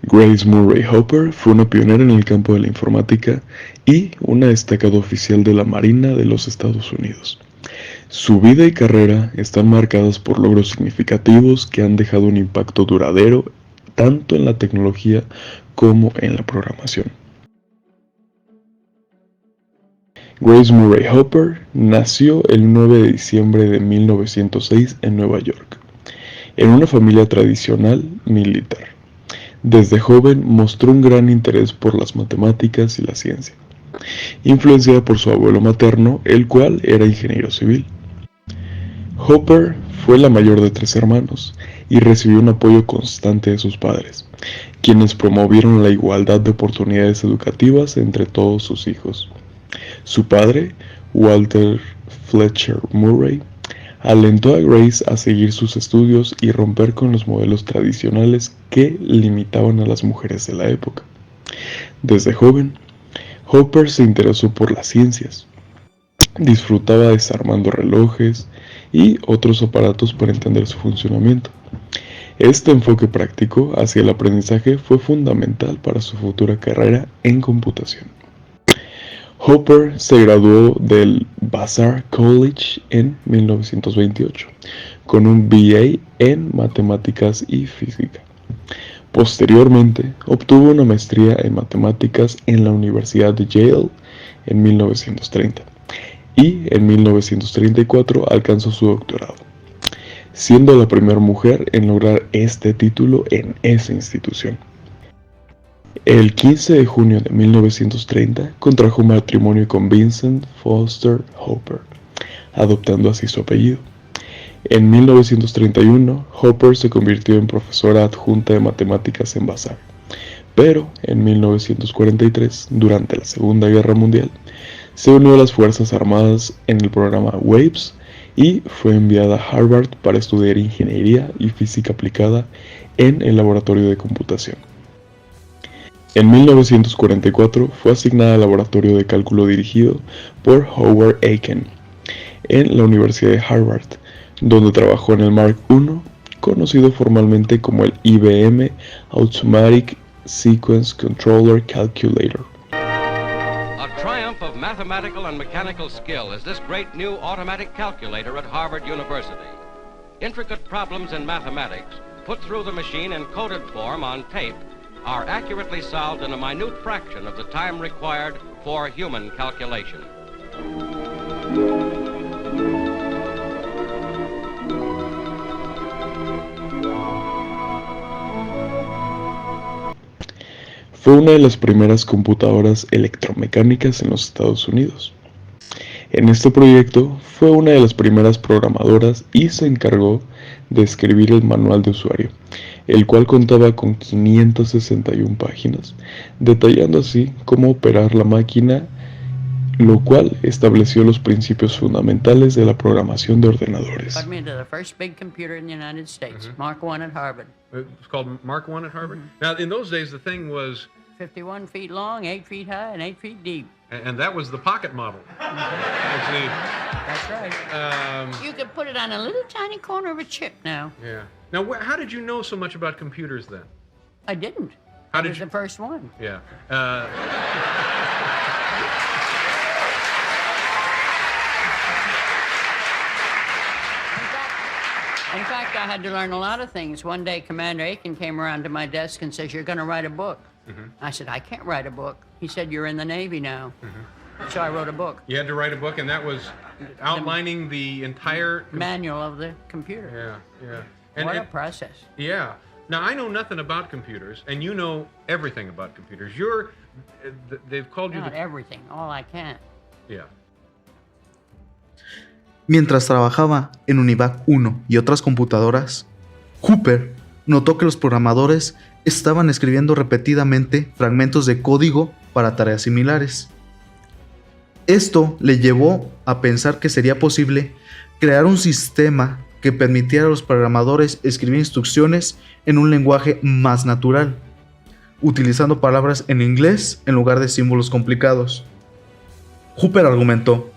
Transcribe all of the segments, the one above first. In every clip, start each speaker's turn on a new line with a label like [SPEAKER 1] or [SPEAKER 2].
[SPEAKER 1] Grace Murray Hopper fue una pionera en el campo de la informática y una destacada oficial de la Marina de los Estados Unidos. Su vida y carrera están marcadas por logros significativos que han dejado un impacto duradero tanto en la tecnología como en la programación. Grace Murray Hopper nació el 9 de diciembre de 1906 en Nueva York, en una familia tradicional militar. Desde joven mostró un gran interés por las matemáticas y la ciencia, influenciada por su abuelo materno, el cual era ingeniero civil. Hopper fue la mayor de 3 hermanos y recibió un apoyo constante de sus padres, quienes promovieron la igualdad de oportunidades educativas entre todos sus hijos. Su padre, Walter Fletcher Murray, alentó a Grace a seguir sus estudios y romper con los modelos tradicionales que limitaban a las mujeres de la época. Desde joven, Hopper se interesó por las ciencias. Disfrutaba desarmando relojes y otros aparatos para entender su funcionamiento. Este enfoque práctico hacia el aprendizaje fue fundamental para su futura carrera en computación. Hopper se graduó del Vassar College en 1928 con un BA en matemáticas y física. Posteriormente, obtuvo una maestría en matemáticas en la Universidad de Yale en 1930 y en 1934 alcanzó su doctorado, siendo la primera mujer en lograr este título en esa institución. El 15 de junio de 1930 contrajo matrimonio con Vincent Foster Hopper, adoptando así su apellido. En 1931, Hopper se convirtió en profesora adjunta de matemáticas en Vassar, pero en 1943, durante la Segunda Guerra Mundial, se unió a las Fuerzas Armadas en el programa WAVES y fue enviada a Harvard para estudiar ingeniería y física aplicada en el laboratorio de computación. En 1944 fue asignada al laboratorio de cálculo dirigido por Howard Aiken en la Universidad de Harvard, donde trabajó en el Mark I, conocido formalmente como el IBM Automatic Sequence Controller Calculator.
[SPEAKER 2] A triumph of mathematical and mechanical skill is this great new automatic calculator at Harvard University. Intricate problems in mathematics, put through the machine in coded form on tape, are accurately solved in a minute fraction of the time required for human calculation.
[SPEAKER 1] Fue una de las primeras computadoras electromecánicas en los Estados Unidos. En este proyecto fue una de las primeras programadoras y se encargó de escribir el manual de usuario, el cual contaba con 561 páginas, detallando así cómo operar la máquina, lo cual estableció los principios fundamentales de la programación de ordenadores.
[SPEAKER 3] Got me into the first big computer in the United States, Mark I at Harvard.
[SPEAKER 4] It's called Mark I at Harvard. Now, in those days, the thing was
[SPEAKER 3] 51 feet long, 8 feet high, and 8 feet deep.
[SPEAKER 4] and that was the pocket model. Actually,
[SPEAKER 3] That's right. You could put it on a little tiny corner of a chip now.
[SPEAKER 4] yeah. Now, how did you know so much about computers then?
[SPEAKER 3] I didn't.
[SPEAKER 4] How
[SPEAKER 3] I
[SPEAKER 4] did
[SPEAKER 3] was
[SPEAKER 4] you-
[SPEAKER 3] the first one.
[SPEAKER 4] Yeah.
[SPEAKER 3] In fact, I had to learn a lot of things. One day, Commander Aiken came around to my desk and says, "You're going to write a book." I said, "I can't write a book." He said, "You're in the Navy now." So I wrote a book,
[SPEAKER 4] You had to write a book, and that was outlining the entire.
[SPEAKER 3] manual of the computer.
[SPEAKER 4] Yeah, yeah. And,
[SPEAKER 3] What a
[SPEAKER 4] and-
[SPEAKER 3] process.
[SPEAKER 4] yeah. Now I know nothing about computers, and you know everything about computers. They've called you
[SPEAKER 3] Not
[SPEAKER 4] the.
[SPEAKER 3] everything, all I can.
[SPEAKER 4] Yeah.
[SPEAKER 5] Mientras trabajaba en Univac 1 y otras computadoras, Hopper notó que los programadores estaban escribiendo repetidamente fragmentos de código para tareas similares. Esto le llevó a pensar que sería posible crear un sistema que permitiera a los programadores escribir instrucciones en un lenguaje más natural, utilizando palabras en inglés en lugar de símbolos complicados. Hopper argumentó: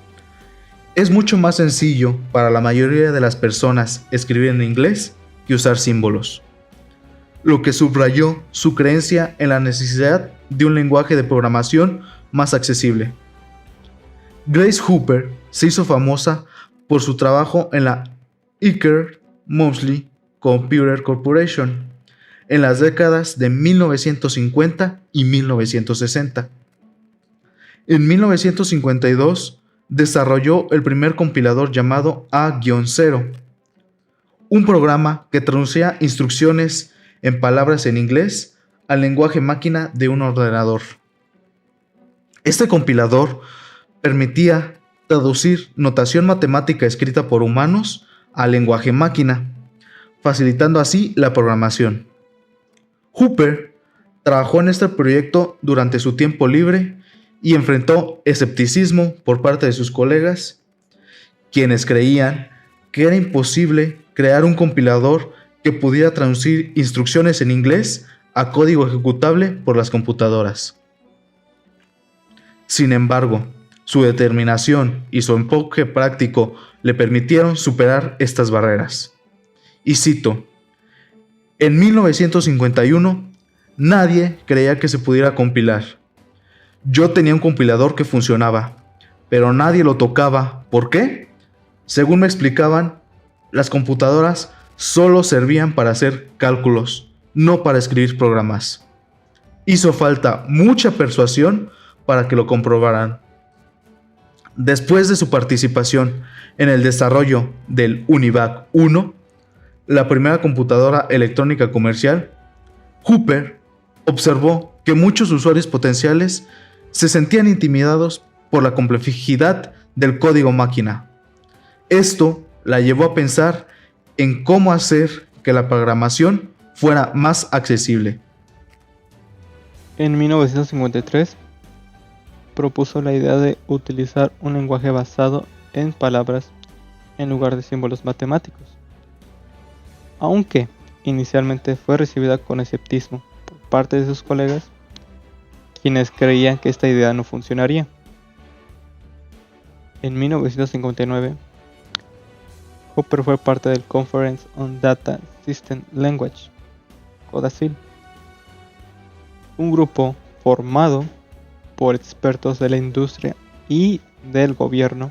[SPEAKER 5] es mucho más sencillo para la mayoría de las personas escribir en inglés que usar símbolos. lo que subrayó su creencia en la necesidad de un lenguaje de programación más accesible. Grace Hopper se hizo famosa por su trabajo en la Eaker Moseley Computer Corporation en las décadas de 1950 y 1960. En 1952 desarrolló el primer compilador llamado A-0, un programa que traducía instrucciones en palabras en inglés al lenguaje máquina de un ordenador. Este compilador permitía traducir notación matemática escrita por humanos al lenguaje máquina, facilitando así la programación. Hopper trabajó en este proyecto durante su tiempo libre y enfrentó escepticismo por parte de sus colegas, quienes creían que era imposible crear un compilador que pudiera traducir instrucciones en inglés a código ejecutable por las computadoras. Sin embargo, su determinación y su enfoque práctico le permitieron superar estas barreras. Y cito: en 1951, nadie creía que se pudiera compilar. Yo tenía un compilador que funcionaba, pero nadie lo tocaba. ¿Por qué? Según me explicaban, las computadoras solo servían para hacer cálculos, no para escribir programas. Hizo falta mucha persuasión para que lo comprobaran. Después de su participación en el desarrollo del UNIVAC 1, la primera computadora electrónica comercial, Hopper observó que muchos usuarios potenciales se sentían intimidados por la complejidad del código máquina. Esto la llevó a pensar en cómo hacer que la programación fuera más accesible.
[SPEAKER 6] En 1953, propuso la idea de utilizar un lenguaje basado en palabras en lugar de símbolos matemáticos, aunque inicialmente fue recibida con escepticismo por parte de sus colegas, quienes creían que esta idea no funcionaría. En 1959, Hopper fue parte del Conference on Data System Language, CODASIL, un grupo formado por expertos de la industria y del gobierno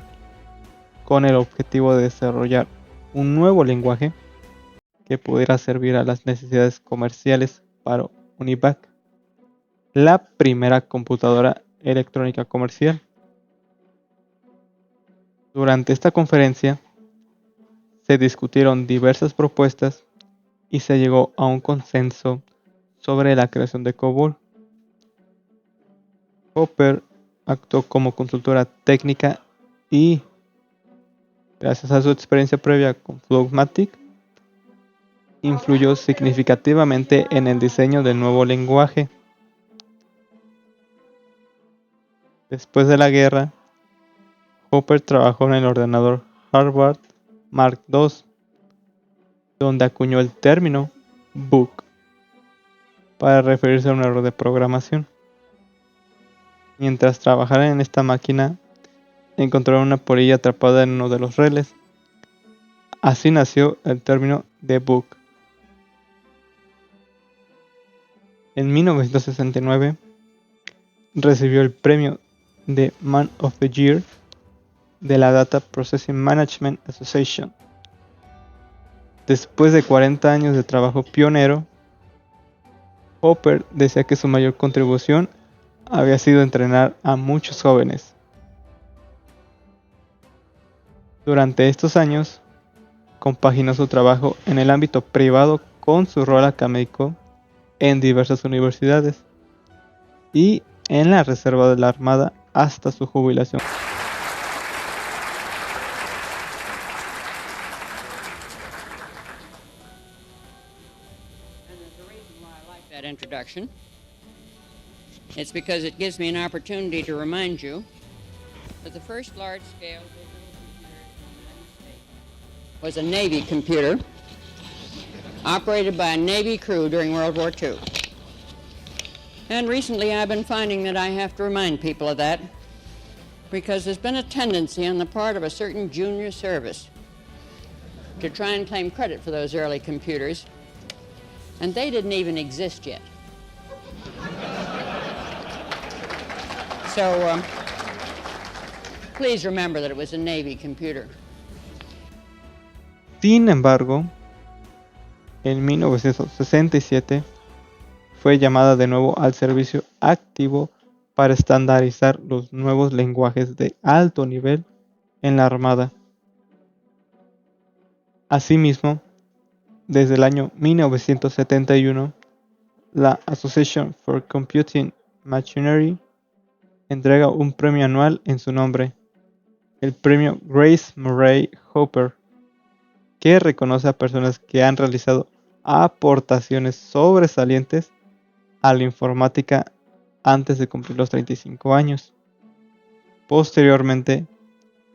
[SPEAKER 6] con el objetivo de desarrollar un nuevo lenguaje que pudiera servir a las necesidades comerciales para UNIVAC, la primera computadora electrónica comercial. Durante esta conferencia se discutieron diversas propuestas y se llegó a un consenso sobre la creación de COBOL. Hopper actuó como consultora técnica y, gracias a su experiencia previa con Flowmatic, influyó significativamente en el diseño del nuevo lenguaje. Después de la guerra, Hopper trabajó en el ordenador Harvard Mark II, donde acuñó el término bug para referirse a un error de programación. Mientras trabajaba en esta máquina, encontraron una polilla atrapada en uno de los relés. Así nació el término debug. En 1969 recibió el premio de Man of the Year de la Data Processing Management Association. Después de 40 años de trabajo pionero, Hopper decía que su mayor contribución había sido entrenar a muchos jóvenes. Durante estos años, compaginó su trabajo en el ámbito privado con su rol académico en diversas universidades y en la Reserva de la Armada hasta su jubilación.
[SPEAKER 3] Introduction. It's because it gives me an opportunity to remind you that the first large-scale digital computer in the United States was a Navy computer operated by a Navy crew during World War II. And recently I've been finding that I have to remind people of that because there's been a tendency on the part of a certain junior service to try and claim credit for those early computers And they didn't even exist yet. So please remember that it was a Navy computer.
[SPEAKER 6] Sin embargo, en 1967 fue llamada de nuevo al servicio activo para estandarizar los nuevos lenguajes de alto nivel en la Armada. Asimismo, desde el año 1971, la Association for Computing Machinery entrega un premio anual en su nombre, el premio Grace Murray Hopper, que reconoce a personas que han realizado aportaciones sobresalientes a la informática antes de cumplir los 35 años. Posteriormente,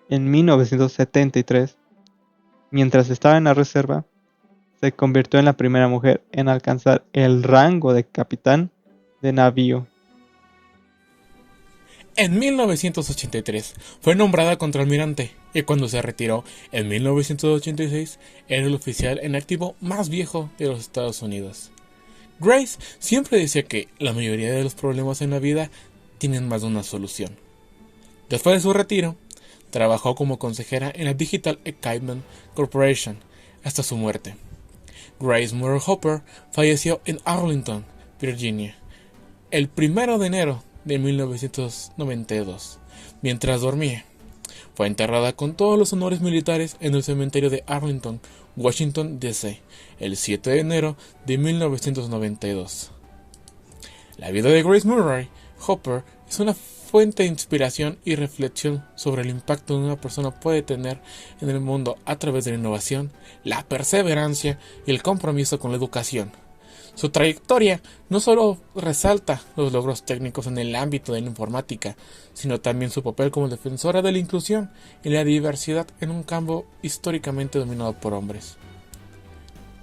[SPEAKER 6] en 1973, mientras estaba en la reserva, se convirtió en la primera mujer en alcanzar el rango de capitán de navío.
[SPEAKER 7] En 1983 fue nombrada contraalmirante y cuando se retiró en 1986 era el oficial en activo más viejo de los Estados Unidos. Grace siempre decía que la mayoría de los problemas en la vida tienen más de una solución. Después de su retiro, trabajó como consejera en la Digital Equipment Corporation hasta su muerte. Grace Murray Hopper falleció en Arlington, Virginia, el 1 de enero de 1992, mientras dormía. Fue enterrada con todos los honores militares en el cementerio de Arlington, Washington, D.C., el 7 de enero de 1992. La vida de Grace Murray Hopper es una fuente de inspiración y reflexión sobre el impacto que una persona puede tener en el mundo a través de la innovación, la perseverancia y el compromiso con la educación. Su trayectoria no solo resalta los logros técnicos en el ámbito de la informática, sino también su papel como defensora de la inclusión y la diversidad en un campo históricamente dominado por hombres.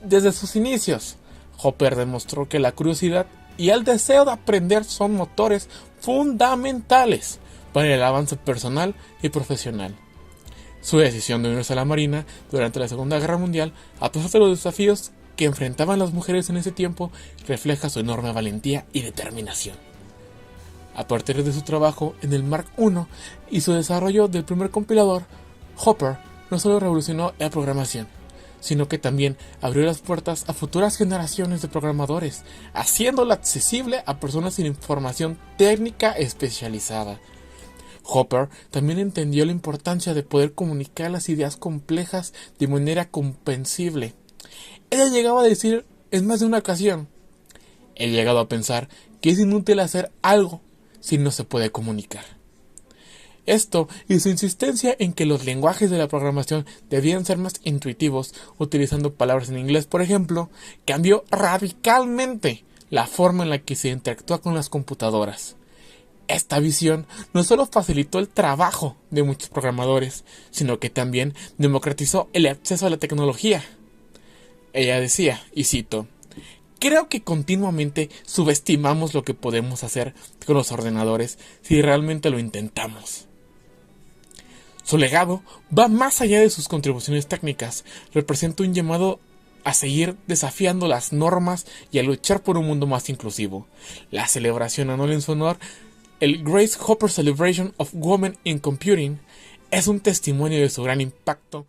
[SPEAKER 7] Desde sus inicios, Hopper demostró que la curiosidad y el deseo de aprender son motores fundamentales para el avance personal y profesional. Su decisión de unirse a la Marina durante la Segunda Guerra Mundial, a pesar de los desafíos que enfrentaban las mujeres en ese tiempo, refleja su enorme valentía y determinación. A partir de su trabajo en el Mark I y su desarrollo del primer compilador, Hopper no solo revolucionó la programación, sino que también abrió las puertas a futuras generaciones de programadores, haciéndola accesible a personas sin información técnica especializada. Hopper también entendió la importancia de poder comunicar las ideas complejas de manera comprensible. Ella llegaba a decir en más de una ocasión: he llegado a pensar que es inútil hacer algo si no se puede comunicar. Esto y su insistencia en que los lenguajes de la programación debían ser más intuitivos, utilizando palabras en inglés, por ejemplo, cambió radicalmente la forma en la que se interactúa con las computadoras. Esta visión no solo facilitó el trabajo de muchos programadores, sino que también democratizó el acceso a la tecnología. Ella decía, y cito: creo que continuamente subestimamos lo que podemos hacer con los ordenadores si realmente lo intentamos. Su legado va más allá de sus contribuciones técnicas, representa un llamado a seguir desafiando las normas y a luchar por un mundo más inclusivo. La celebración anual en su honor, el Grace Hopper Celebration of Women in Computing, es un testimonio de su gran impacto